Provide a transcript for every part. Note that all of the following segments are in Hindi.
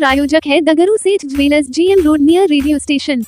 प्रायोजक है दगरू सेठ jewellers, GM road near radio station.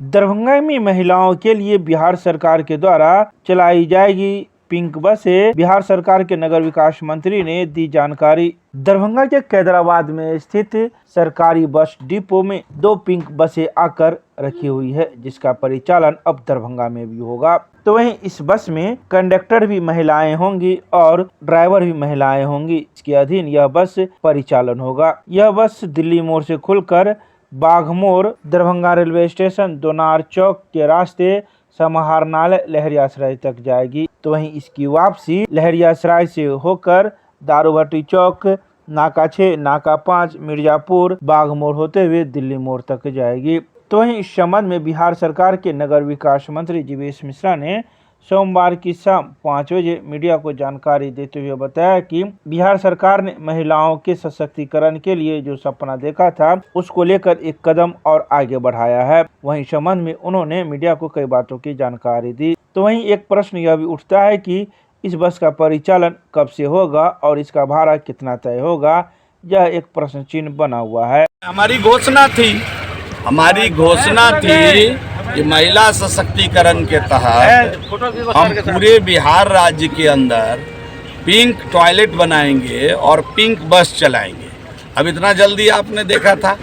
Darbhanga में महिलाओं के लिए बिहार सरकार के द्वारा चलाई जाएगी पिंक बसें। बिहार सरकार के नगर विकास मंत्री ने दी जानकारी। दरभंगा के कैदराबाद में स्थित सरकारी बस डिपो में 2 पिंक बसें आकर रखी हुई है, जिसका परिचालन अब दरभंगा में भी होगा। तो वहीं इस बस में कंडक्टर भी महिलाएं होंगी और ड्राइवर भी महिलाएं होंगी। इसके अधीन यह बस परिचालन होगा। यह बस दिल्ली मोड़ से खुलकर बाघमोड़, दरभंगा रेलवे स्टेशन, दोनार चौक के रास्ते समाहरणालय लहरियासराय तक जाएगी। तो वहीं इसकी वापसी लहरियासराय से होकर दारूभट्टी चौक, नाका 6, नाका 5, मिर्जापुर, बाघमोड़ होते हुए दिल्ली मोड़ तक जाएगी। तो वहीं इस संबंध में बिहार सरकार के नगर विकास मंत्री जीवेश मिश्रा ने सोमवार की शाम 5 बजे मीडिया को जानकारी देते हुए बताया कि बिहार सरकार ने महिलाओं के सशक्तिकरण के लिए जो सपना देखा था, उसको लेकर एक कदम और आगे बढ़ाया है। वहीं संबंध में उन्होंने मीडिया को कई बातों की जानकारी दी। तो वहीं एक प्रश्न यह भी उठता है कि इस बस का परिचालन कब से होगा और इसका भाड़ा कितना तय होगा। यह एक प्रश्न चिन्ह बना हुआ है। हमारी घोषणा थी कि महिला सशक्तिकरण के तहत हम पूरे बिहार राज्य के अंदर पिंक टॉयलेट बनाएंगे और पिंक बस चलाएंगे। अब इतना जल्दी आपने देखा था,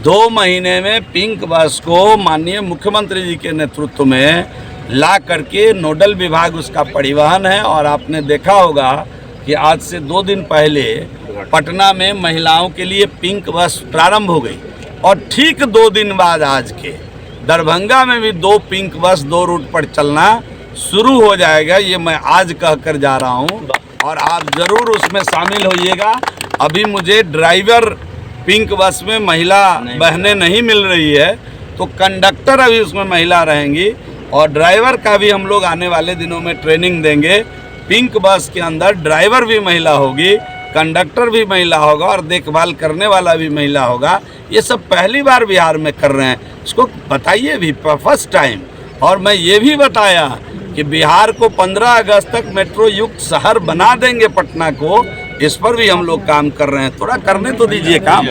2 महीने में पिंक बस को माननीय मुख्यमंत्री जी के नेतृत्व में ला करके नोडल विभाग उसका परिवहन है। और आपने देखा होगा कि आज से 2 दिन पहले पटना में महिलाओं के लिए पिंक बस प्रारंभ हो गई और ठीक 2 दिन बाद आज के दरभंगा में भी 2 पिंक बस 2 रूट पर चलना शुरू हो जाएगा। ये मैं आज कहकर जा रहा हूँ और आप ज़रूर उसमें शामिल होइएगा। अभी मुझे ड्राइवर पिंक बस में महिला बहनें नहीं मिल रही है, तो कंडक्टर अभी उसमें महिला रहेंगी और ड्राइवर का भी हम लोग आने वाले दिनों में ट्रेनिंग देंगे। पिंक बस के अंदर ड्राइवर भी महिला होगी, कंडक्टर भी महिला होगा और देखभाल करने वाला भी महिला होगा। ये सब पहली बार बिहार में कर रहे हैं, इसको बताइए भी फर्स्ट टाइम। और मैं ये भी बताया कि बिहार को 15 अगस्त तक मेट्रो युक्त शहर बना देंगे पटना को। इस पर भी हम लोग काम कर रहे हैं, थोड़ा करने तो दीजिए काम।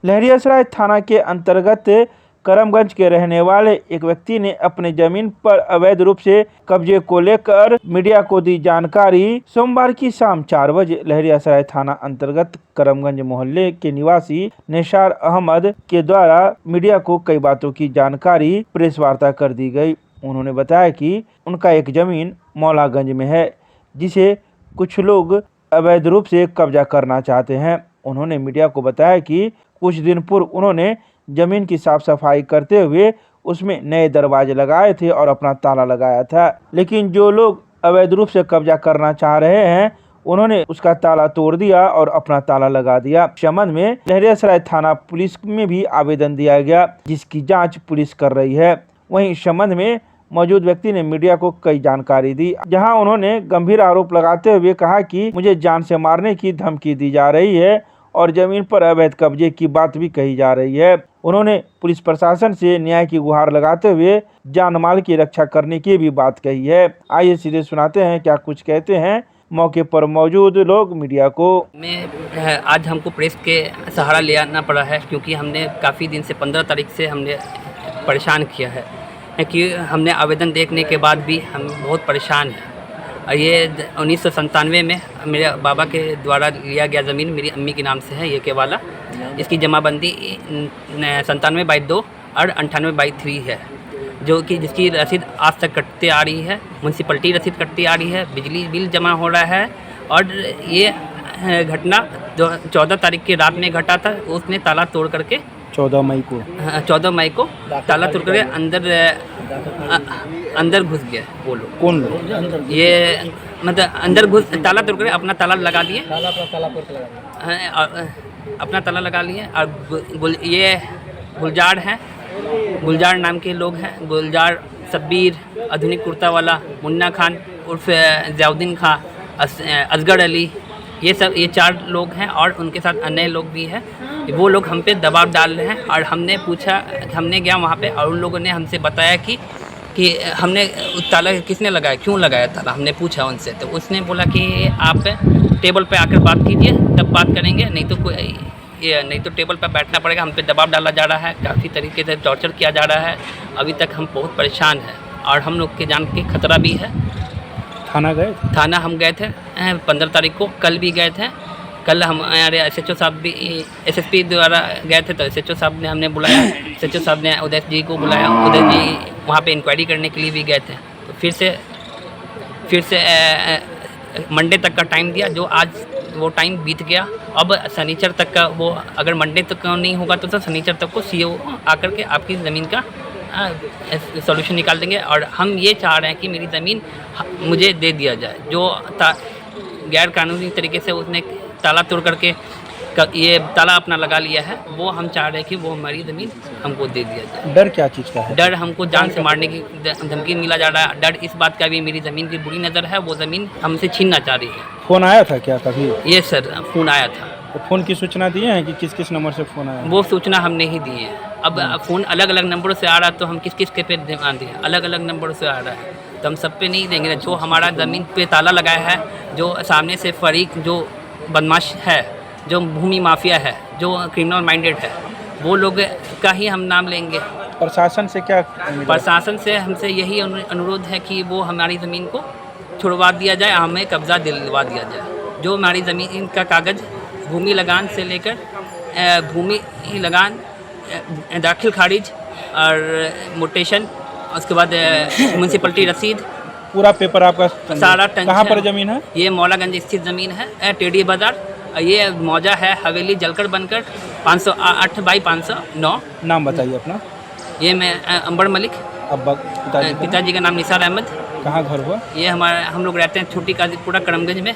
लहरियासराय थाना के अंतर्गत करमगंज के रहने वाले एक व्यक्ति ने अपने जमीन पर अवैध रूप से कब्जे को लेकर मीडिया को दी जानकारी। सोमवार की शाम 4 बजे लहरियासराय थाना अंतर्गत करमगंज मोहल्ले के निवासी निसार अहमद के द्वारा मीडिया को कई बातों की जानकारी प्रेस वार्ता कर दी गई। उन्होंने बताया कि उनका एक जमीन मौलागंज में है, जिसे कुछ लोग अवैध रूप से कब्जा करना चाहते हैं। उन्होंने मीडिया को बताया कि कुछ दिन पूर्व उन्होंने जमीन की साफ सफाई करते हुए उसमें नए दरवाजे लगाए थे और अपना ताला लगाया था, लेकिन जो लोग अवैध रूप से कब्जा करना चाह रहे हैं, उन्होंने उसका ताला तोड़ दिया और अपना ताला लगा दिया। संबंध में लहरियासराय थाना पुलिस में भी आवेदन दिया गया, जिसकी जांच पुलिस कर रही है। वहीं इस संबंध में मौजूद व्यक्ति ने मीडिया को कई जानकारी दी, जहां उन्होंने गंभीर आरोप लगाते हुए कहा कि मुझे जान से मारने की धमकी दी जा रही है और जमीन पर अवैध कब्जे की बात भी कही जा रही है। उन्होंने पुलिस प्रशासन से न्याय की गुहार लगाते हुए जान माल की रक्षा करने की भी बात कही है। आइए सीधे सुनाते हैं क्या कुछ कहते हैं मौके पर मौजूद लोग मीडिया को। आज हमको प्रेस के सहारा लेना पड़ा है, क्योंकि हमने काफ़ी दिन से 15 तारीख से हमने परेशान किया है कि हमने आवेदन देखने के बाद भी हम बहुत परेशान हैं। ये 1997 में मेरे बाबा के द्वारा लिया गया ज़मीन मेरी अम्मी के नाम से है, ये के वाला। इसकी जमाबंदी 97/2 और 98/3 है, जो कि जिसकी रसीद आज तक कटते आ रही है। म्यूनसिपलिटी रसीद कटती आ रही है, बिजली बिल जमा हो रहा है। और ये घटना जो 14 तारीख की रात में घटा था, उसने ताला तोड़ करके 14 मई को ताला तोड़ करके अंदर घुस गया। वो लोग कौन लोग? ये मतलब अंदर घुस ताला तोड़ कर अपना ताला लगा लिए, अपना ताला लगा लिए। और ये गुलजार हैं, गुलजार नाम के लोग हैं। गुलजार, शब्बीर, आधुनिक कुर्ता वाला, मुन्ना खान उर्फ ज़ियाउद्दीन खां, असगर अली, ये 4 लोग हैं और उनके साथ अन्य लोग भी हैं। वो लोग हम पे दबाव डाल रहे हैं। और हमने पूछा, हमने गया वहाँ पे और उन लोगों ने हमसे बताया कि हमने ताला किसने लगाया, क्यों लगाया ताला। हमने पूछा उनसे, तो उसने बोला कि आप टेबल पे आकर बात कीजिए, तब बात करेंगे, नहीं तो टेबल पर बैठना पड़ेगा। हम पे दबाव डाला जा रहा है, काफ़ी तरीके से टॉर्चर किया जा रहा है। अभी तक हम बहुत परेशान हैं और हम लोग के जान के खतरा भी है। थाना गए? थाना हम गए थे 15 तारीख को, कल भी गए थे। कल हमारे SHO साहब भी SSP द्वारा गए थे, तो SHO साहब ने हमने बुलाया, SHO साहब ने उदय जी को बुलाया, उदय जी वहाँ पे इंक्वायरी करने के लिए भी गए थे। तो फिर से मंडे तक का टाइम दिया, जो आज वो टाइम बीत गया। अब शनिचर तक का, वो अगर मंडे तक का नहीं होगा तो शनिचर तक को CO आकर के आपकी ज़मीन का सॉल्यूशन निकाल देंगे। और हम ये चाह रहे हैं कि मेरी ज़मीन मुझे दे दिया जाए। जो गैर कानूनी तरीके से उसने ताला तोड़ करके ये ताला अपना लगा लिया है, वो हम चाह रहे हैं कि वो हमारी ज़मीन हमको दे दिया जाए। डर क्या चीज़ का है? डर हमको जान से मारने की धमकी मिला जा रहा है। डर इस बात का भी, मेरी ज़मीन की बुरी नज़र है, वो ज़मीन हमसे छीनना चाह रही है। फ़ोन आया था क्या कभी? ये सर फ़ोन आया था। तो फ़ोन की सूचना दिए हैं कि किस किस नंबर से फ़ोन आया? वो सूचना हमने ही दी है। अब फ़ोन अलग अलग नंबरों से आ रहा है, तो हम किस किस के पे ध्यान दें? अलग अलग नंबरों से आ रहा है तो हम सब पे नहीं देंगे। जो हमारा ज़मीन पे ताला लगाया है, जो सामने से फरीक जो बदमाश है, जो भूमि माफिया है, जो क्रिमिनल माइंडेड है, वो लोग का ही हम नाम लेंगे। प्रशासन से क्या? प्रशासन से हमसे यही अनुरोध है कि वो हमारी ज़मीन को छुड़वा दिया जाए, हमें कब्ज़ा दिलवा दिया जाए। जो हमारी ज़मीन का कागज़, भूमि लगान से लेकर भूमि लगान, दाखिल खारिज और मोटेशन, उसके बाद म्यूनसिपलिटी रसीद, पूरा पेपर आपका सारा टंच। कहाँ पर ज़मीन है? ये मौलागंज स्थित ज़मीन है, टेडी बाज़ार। ये मौजा है हवेली जलकर बनकर 508 बाई 509। नाम बताइए अपना। ये मैं अंबर मलिक। अब्बा पिताजी का नाम निसार अहमद। कहाँ घर हुआ? ये हम लोग रहते हैं छोटी काजीपुरा करमगंज में।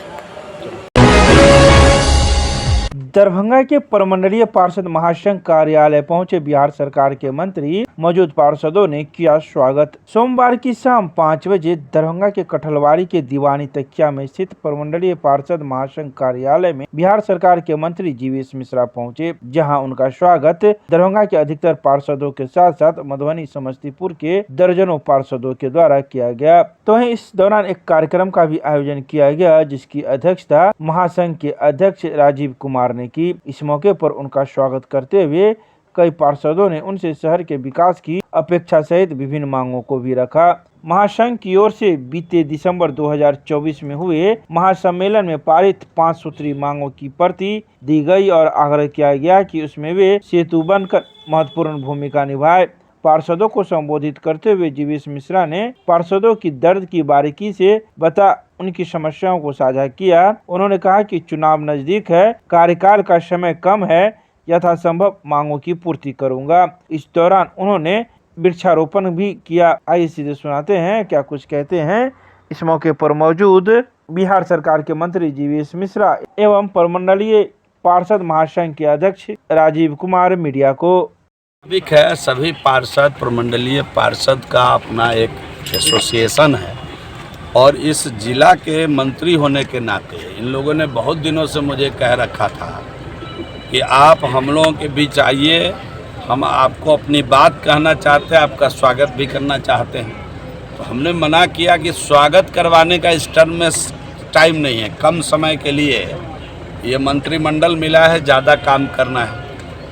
दरभंगा के प्रमंडलीय पार्षद महासंघ कार्यालय पहुंचे बिहार सरकार के मंत्री, मौजूद पार्षदों ने किया स्वागत। सोमवार की शाम 5 बजे दरभंगा के कठलवाड़ी के दीवानी तकिया में स्थित प्रमंडलीय पार्षद महासंघ कार्यालय में बिहार सरकार के मंत्री जीवेश मिश्रा पहुंचे, जहां उनका स्वागत दरभंगा के अधिकतर पार्षदों के साथ साथ मधुबनी, समस्तीपुर के दर्जनों पार्षदों के द्वारा किया गया। तो इस दौरान एक कार्यक्रम का भी आयोजन किया गया, जिसकी अध्यक्षता महासंघ के अध्यक्ष राजीव कुमार ने की। इस मौके पर उनका स्वागत करते हुए कई पार्षदों ने उनसे शहर के विकास की अपेक्षा सहित विभिन्न मांगों को भी रखा। महासंघ की ओर से बीते दिसंबर 2024 में हुए महासम्मेलन में पारित 5 सूत्री मांगों की प्रति दी गई और आग्रह किया गया कि उसमें वे सेतु बनकर महत्वपूर्ण भूमिका निभाए। पार्षदों को संबोधित करते हुए जीवेश मिश्रा ने पार्षदों की दर्द की बारीकी से बता उनकी समस्याओं को साझा किया। उन्होंने कहा कि चुनाव नजदीक है, कार्यकाल का समय कम है, यथासंभव मांगों की पूर्ति करूंगा। इस दौरान उन्होंने वृक्षारोपण भी किया। आइए सीधे सुनाते हैं क्या कुछ कहते हैं इस मौके पर मौजूद बिहार सरकार के मंत्री जीवेश मिश्रा एवं प्रमंडलीय पार्षद महासंघ के अध्यक्ष राजीव कुमार मीडिया को। है सभी पार्षद, प्रमंडलीय पार्षद का अपना एक एसोसिएशन है और इस जिला के मंत्री होने के नाते इन लोगों ने बहुत दिनों से मुझे कह रखा था कि आप हम लोगों के बीच आइए, हम आपको अपनी बात कहना चाहते हैं, आपका स्वागत भी करना चाहते हैं। तो हमने मना किया कि स्वागत करवाने का इस टर्म में टाइम नहीं है, कम समय के लिए ये मंत्रिमंडल मिला है, ज़्यादा काम करना है।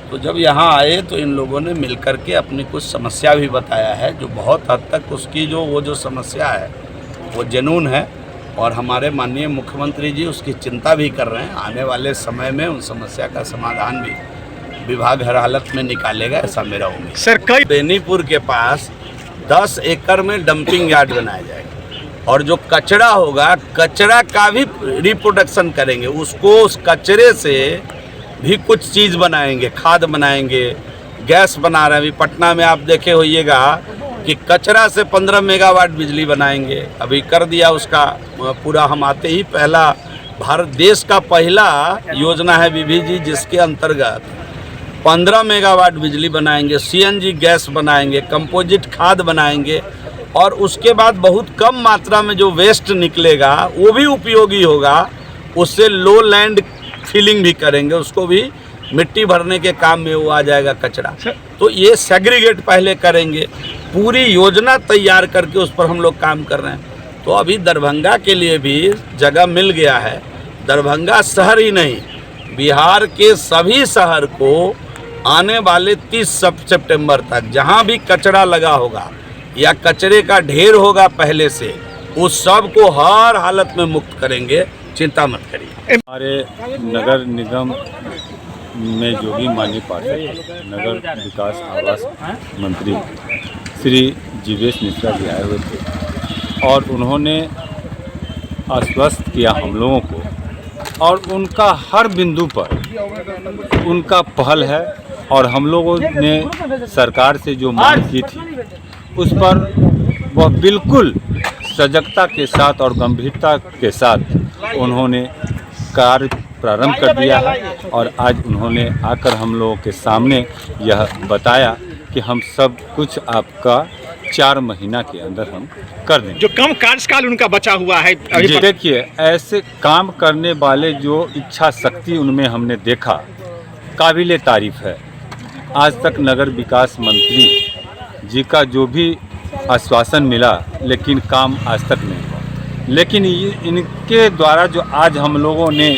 तो जब यहाँ आए तो इन लोगों ने मिलकर के अपनी कुछ समस्या भी बताया है, जो बहुत हद तक उसकी जो समस्या है वो जनून है और हमारे माननीय मुख्यमंत्री जी उसकी चिंता भी कर रहे हैं। आने वाले समय में उन समस्या का समाधान भी विभाग हर हालत में निकालेगा, ऐसा मेरा उम्मीद। सर, कई बेनीपुर के पास 10 एकड़ में डंपिंग यार्ड बनाया जाएगा और जो कचरा होगा, कचरा का भी रिप्रोडक्शन करेंगे, उसको उस कचरे से भी कुछ चीज़ बनाएंगे, खाद बनाएंगे, गैस बना रहे हैं। अभी पटना में आप देखे होइएगा कि कचरा से 15 मेगावाट बिजली बनाएंगे, अभी कर दिया उसका पूरा। हम आते ही पहला भारत देश का पहला योजना है विभि जी, जिसके अंतर्गत 15 मेगावाट बिजली बनाएंगे, CNG गैस बनाएंगे, कंपोजिट खाद बनाएंगे और उसके बाद बहुत कम मात्रा में जो वेस्ट निकलेगा वो भी उपयोगी होगा। उससे लो लैंड फिलिंग भी करेंगे, उसको भी मिट्टी भरने के काम में वो आ जाएगा कचरा। तो ये सेग्रीगेट पहले करेंगे, पूरी योजना तैयार करके उस पर हम लोग काम कर रहे हैं। तो अभी दरभंगा के लिए भी जगह मिल गया है, दरभंगा शहर ही नहीं, बिहार के सभी शहर को आने वाले 30 सितंबर तक जहां भी कचरा लगा होगा या कचरे का ढेर होगा पहले से, उस सब को हर हालत में मुक्त करेंगे, चिंता मत करिए। हमारे नगर निगम में जोगी मानी पार्षद नगर विकास आवास मंत्री श्री जीवेश मिश्रा जी आए हुए थे और उन्होंने आश्वस्त किया हम लोगों को, और उनका हर बिंदु पर उनका पहल है और हम लोगों ने सरकार से जो मांग की थी उस पर वह बिल्कुल सजगता के साथ और गंभीरता के साथ उन्होंने कार्य प्रारंभ कर दिया है। और आज उन्होंने आकर हम लोगों के सामने यह बताया कि हम सब कुछ आपका 4 महीना के अंदर हम कर देंगे। जो कम कार्यकाल उनका बचा हुआ है जी, देखिए ऐसे काम करने वाले जो इच्छा शक्ति उनमें हमने देखा, काबिले तारीफ है। आज तक नगर विकास मंत्री जी का जो भी आश्वासन मिला, लेकिन काम आज तक नहीं हुआ। लेकिन इनके द्वारा जो आज हम लोगों ने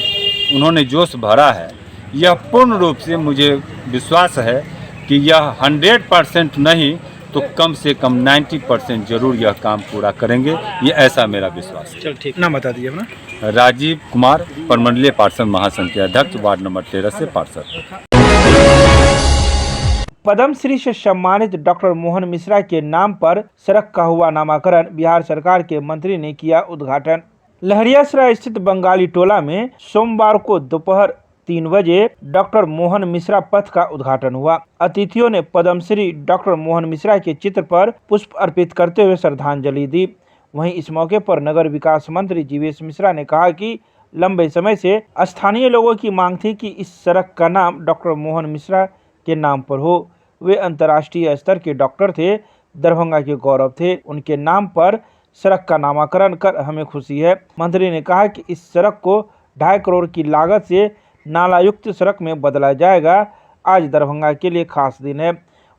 उन्होंने जोश भरा है, यह पूर्ण रूप से मुझे विश्वास है कि यह 100% नहीं तो कम से कम 90% जरूर यह काम पूरा करेंगे, ये ऐसा मेरा विश्वास है। चल ठीक, नाम बता दीजिए अपना। राजीव कुमार, प्रमंडलीय पार्षद महासंघ के अध्यक्ष, वार्ड नंबर 13 से पार्षद। पद्मश्री से सम्मानित डॉक्टर मोहन मिश्रा के नाम पर सड़क का हुआ नामकरण, बिहार सरकार के मंत्री ने किया उद्घाटन। लहरियासराय स्थित बंगाली टोला में सोमवार को दोपहर 3 बजे डॉक्टर मोहन मिश्रा पथ का उद्घाटन हुआ। अतिथियों ने पद्मश्री डॉक्टर मोहन मिश्रा के चित्र पर पुष्प अर्पित करते हुए श्रद्धांजलि दी। वहीं इस मौके पर नगर विकास मंत्री जीवेश मिश्रा ने कहा कि लंबे समय से स्थानीय लोगों की मांग थी कि इस सड़क का नाम डॉक्टर मोहन मिश्रा के नाम पर हो। वे अंतर्राष्ट्रीय स्तर के डॉक्टर थे, दरभंगा के गौरव थे। उनके नाम पर सड़क का नामकरण कर हमें खुशी है। मंत्री ने कहा कि इस सड़क को 2.5 करोड़ की लागत से नाला युक्त सड़क में बदला जाएगा। आज दरभंगा के लिए खास दिन है।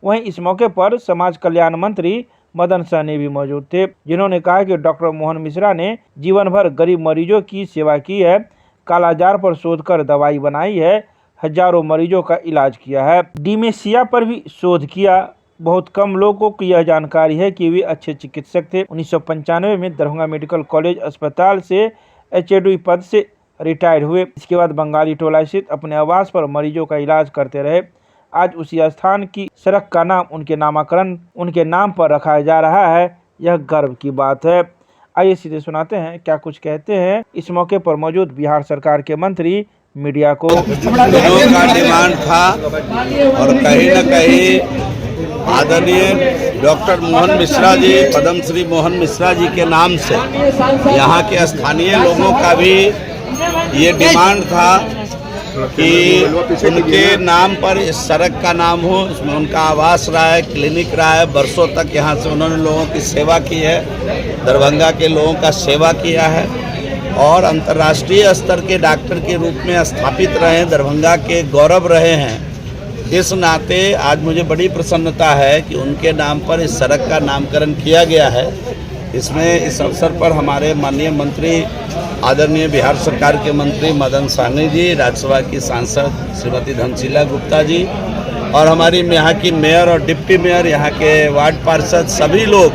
वहीं इस मौके पर समाज कल्याण मंत्री मदन सहनी भी मौजूद थे, जिन्होंने कहा कि डॉक्टर मोहन मिश्रा ने जीवन भर गरीब मरीजों की सेवा की है, कालाजार पर शोध कर दवाई बनाई है, हजारों मरीजों का इलाज किया है, डिमेंशिया पर भी शोध किया। बहुत कम लोगों को यह जानकारी है कि वे अच्छे चिकित्सक थे। 1995 में दरभंगा मेडिकल कॉलेज अस्पताल से एचओडी पद से रिटायर हुए। इसके बाद बंगाली टोला स्थित अपने आवास पर मरीजों का इलाज करते रहे। आज उसी स्थान की सड़क का नाम उनके नाम पर रखा जा रहा है, यह गर्व की बात है। आइए सीधे सुनाते हैं क्या कुछ कहते हैं इस मौके पर मौजूद बिहार सरकार के मंत्री मीडिया को। लोगों का डिमांड था और कहीं न कहीं आदरणीय डॉक्टर मोहन मिश्रा जी, पद्मश्री मोहन मिश्रा जी के नाम से यहाँ के स्थानीय लोगों का भी ये डिमांड था कि उनके नाम पर इस सड़क का नाम हो। इसमें उनका आवास रहा है, क्लिनिक रहा है, बरसों तक यहाँ से उन्होंने लोगों की सेवा की है, दरभंगा के लोगों का सेवा किया है और अंतर्राष्ट्रीय स्तर के डॉक्टर के रूप में स्थापित रहे, दरभंगा के गौरव रहे हैं। इस नाते आज मुझे बड़ी प्रसन्नता है कि उनके नाम पर इस सड़क का नामकरण किया गया है। इसमें इस अवसर पर हमारे माननीय मंत्री, आदरणीय बिहार सरकार के मंत्री मदन सहनी जी, राज्यसभा की सांसद श्रीमती धनशीला गुप्ता जी और हमारी यहाँ की मेयर और डिप्टी मेयर, यहाँ के वार्ड पार्षद, सभी लोग,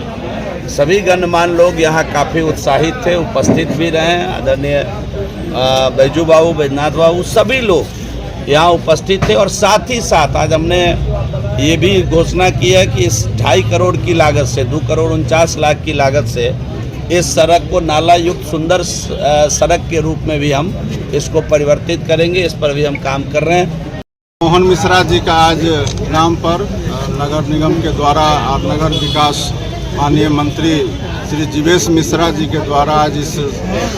सभी गणमान्य लोग यहाँ काफ़ी उत्साहित थे, उपस्थित भी रहे। आदरणीय बैजू बाबू, बैजनाथ बाबू, सभी लोग यहाँ उपस्थित थे। और साथ ही साथ आज हमने ये भी घोषणा की है कि इस 2.5 करोड़ की लागत से 2 करोड़ 49 लाख की लागत से इस सड़क को नाला युक्त सुंदर सड़क के रूप में भी हम इसको परिवर्तित करेंगे। इस पर भी हम काम कर रहे हैं। मोहन मिश्रा जी का आज नाम पर नगर निगम के द्वारा और नगर विकास माननीय मंत्री श्री जीवेश मिश्रा जी के द्वारा आज इस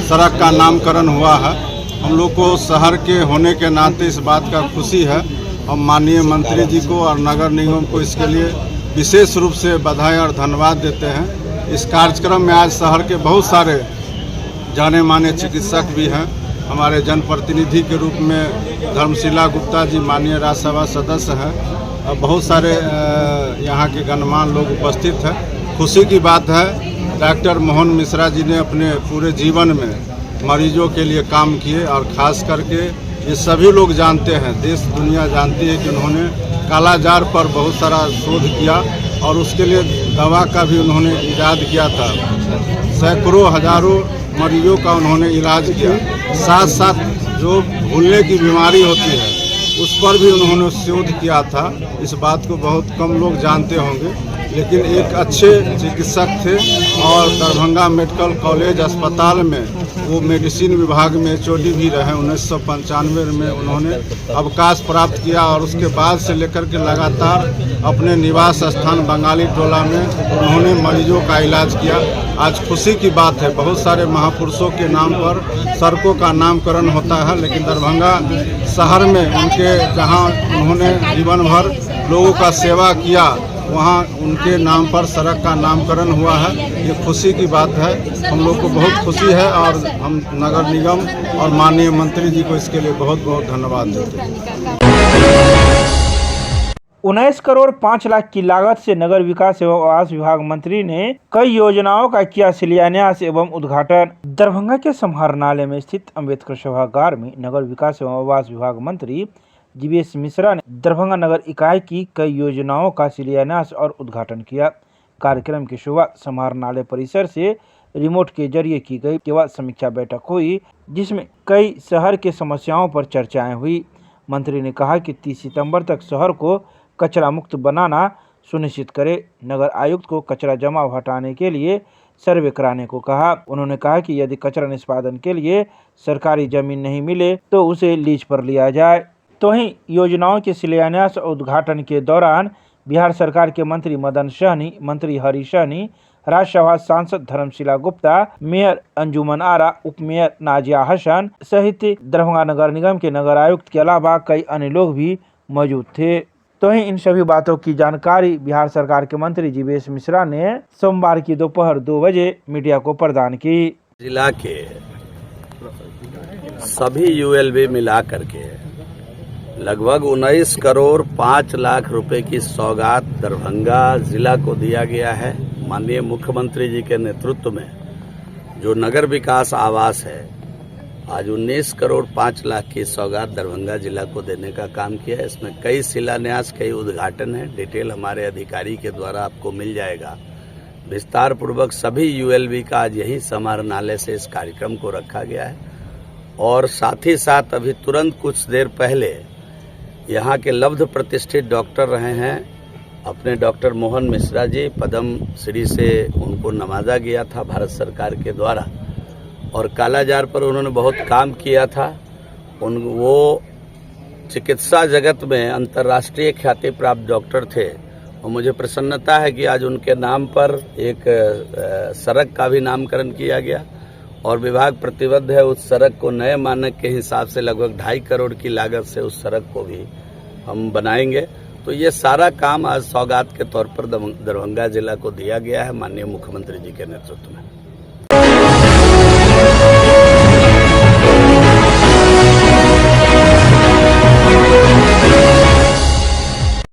सड़क का नामकरण हुआ है। हम लोग को शहर के होने के नाते इस बात का खुशी है। हम माननीय मंत्री जी को और नगर निगम को इसके लिए विशेष रूप से बधाई और धन्यवाद देते हैं। इस कार्यक्रम में आज शहर के बहुत सारे जाने माने चिकित्सक भी हैं। हमारे जनप्रतिनिधि के रूप में धर्मशीला गुप्ता जी माननीय राज्यसभा सदस्य हैं और बहुत सारे यहाँ के गणमान्य लोग उपस्थित हैं। खुशी की बात है डॉक्टर मोहन मिश्रा जी ने अपने पूरे जीवन में मरीजों के लिए काम किए और ख़ास करके ये सभी लोग जानते हैं, देश दुनिया जानती है कि उन्होंने कालाजार पर बहुत सारा शोध किया और उसके लिए दवा का भी उन्होंने इजाद किया था। सैकड़ों हजारों मरीजों का उन्होंने इलाज किया। साथ साथ जो भूलने की बीमारी होती है उस पर भी उन्होंने शोध किया था। इस बात को बहुत कम लोग जानते होंगे, लेकिन एक अच्छे चिकित्सक थे और दरभंगा मेडिकल कॉलेज अस्पताल में वो मेडिसिन विभाग में HOD भी रहे। 1995 में उन्होंने अवकाश प्राप्त किया और उसके बाद से लेकर के लगातार अपने निवास स्थान बंगाली टोला में उन्होंने मरीजों का इलाज किया। आज खुशी की बात है, बहुत सारे महापुरुषों के नाम पर सड़कों का नामकरण होता है, लेकिन दरभंगा शहर में उनके जहां उन्होंने जीवन भर लोगों का सेवा किया वहां उनके नाम पर सड़क का नामकरण हुआ है। ये खुशी की बात है, हम लोग को बहुत खुशी है और हम नगर निगम और माननीय मंत्री जी को इसके लिए बहुत बहुत धन्यवाद देते हैं। 19 करोड़ 5 लाख की लागत से नगर विकास एवं आवास विभाग मंत्री ने कई योजनाओं का किया शिलान्यास एवं उद्घाटन। दरभंगा के समाहरणालय में स्थित अम्बेडकर सभागार में नगर विकास एवं आवास विभाग मंत्री जीवेश मिश्रा ने दरभंगा नगर इकाई की कई योजनाओं का शिलान्यास और उद्घाटन किया। कार्यक्रम की शुरुआत समाहरणालय परिसर से रिमोट के जरिए की गई। के बाद समीक्षा बैठक हुई जिसमें कई शहर के समस्याओं पर चर्चाएं हुई। मंत्री ने कहा कि 30 सितंबर तक शहर को कचरा मुक्त बनाना सुनिश्चित करे। नगर आयुक्त को कचरा जमाव हटाने के लिए सर्वे कराने को कहा। उन्होंने कहा कि यदि कचरा निष्पादन के लिए सरकारी जमीन नहीं मिले तो उसे लीज पर लिया जाए। तो वहीं योजनाओं के शिलान्यास और उद्घाटन के दौरान बिहार सरकार के मंत्री मदन सहनी, मंत्री हरी सहनी, राज्यसभा सांसद धर्मशिला गुप्ता, मेयर अंजुमन आरा, उप मेयर नाजिया हसन सहित दरभंगा नगर निगम के नगर आयुक्त के अलावा कई अन्य लोग भी मौजूद थे। तो ही इन सभी बातों की जानकारी बिहार सरकार के मंत्री जीवेश मिश्रा ने सोमवार की दोपहर 2 बजे मीडिया को प्रदान की। जिला के सभी ULB मिला करके लगभग 19 करोड़ 5 लाख रुपए की सौगात दरभंगा जिला को दिया गया है। माननीय मुख्यमंत्री जी के नेतृत्व में जो नगर विकास आवास है, आज 19 करोड़ 5 लाख की सौगात दरभंगा जिला को देने का काम किया है। इसमें कई शिलान्यास, कई उद्घाटन है। डिटेल हमारे अधिकारी के द्वारा आपको मिल जाएगा। विस्तार पूर्वक सभी ULB का आज यही समाहरणालय से इस कार्यक्रम को रखा गया है। और साथ ही साथ अभी तुरंत कुछ देर पहले यहाँ के लब्ध प्रतिष्ठित डॉक्टर रहे हैं अपने डॉक्टर मोहन मिश्रा जी, पद्म श्री से उनको नवाजा गया था भारत सरकार के द्वारा और कालाजार पर उन्होंने बहुत काम किया था। वो चिकित्सा जगत में अंतर्राष्ट्रीय ख्याति प्राप्त डॉक्टर थे और मुझे प्रसन्नता है कि आज उनके नाम पर एक सड़क का भी नामकरण किया गया और विभाग प्रतिबद्ध है उस सड़क को नए मानक के हिसाब से लगभग 2.5 करोड़ की लागत से उस सड़क को भी हम बनाएंगे। तो ये सारा काम आज सौगात के तौर पर दरभंगा जिला को दिया गया है माननीय मुख्यमंत्री जी के नेतृत्व में।